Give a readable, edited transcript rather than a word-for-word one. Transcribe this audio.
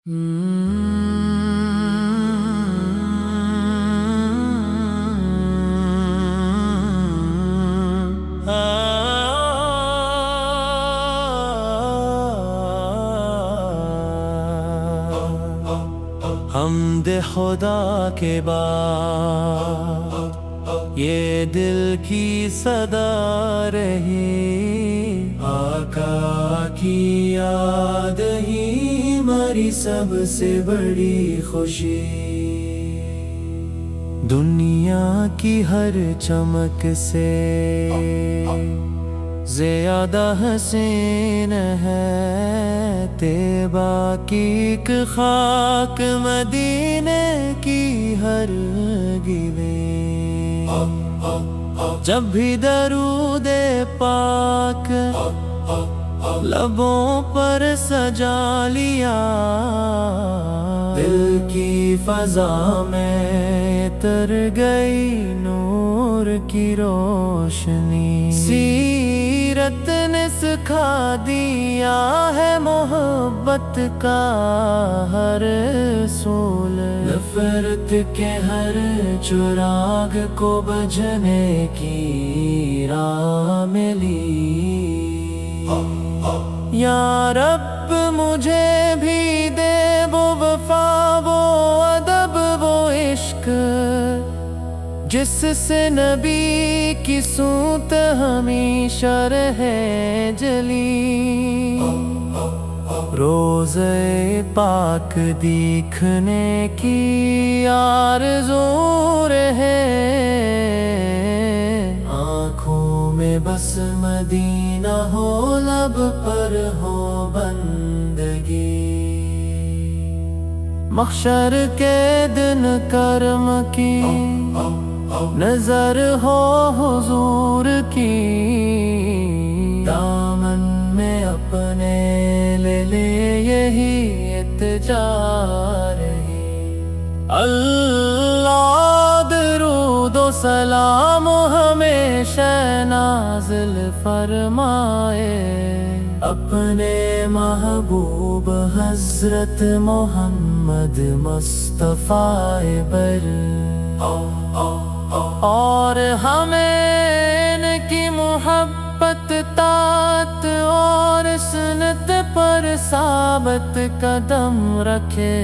حمد خدا کے بعد یہ دل کی صدا رہی، آقا کی یاد ہی ہماری سب سے بڑی خوشی۔ دنیا کی ہر چمک سے زیادہ حسین ہے طیبہ کی ایک خاک، مدینے کی ہر گلے۔ جب بھی درود پاک لبوں پر سجا لیا، دل کی فضا میں تر گئی نور کی روشنی۔ سیرت نے سکھا دیا ہے محبت کا ہر اصول، نفرت کے ہر چراغ کو بجھنے کی راہ ملی۔ یا رب مجھے بھی دے وہ وفا، وہ ادب، وہ عشق جس سے نبی کی سوت ہمیشہ رہے جلی۔ روضہ پاک دیکھنے کی آرزو رہے، آنکھوں میں بس مدینہ ہو، لب پر ہو بندگی۔ محشر کے دن کرم کی نظر ہو حضور کی، دامن میں اپنے لے لے یہی التجا رہی۔ اللہ درود و سلام ہمیشہ نازل فرمائے اپنے محبوب حضرت محمد مصطفیٰ پر، اور ہمیں ان کی محبت طاعت اور سنت پر ثابت قدم رکھے۔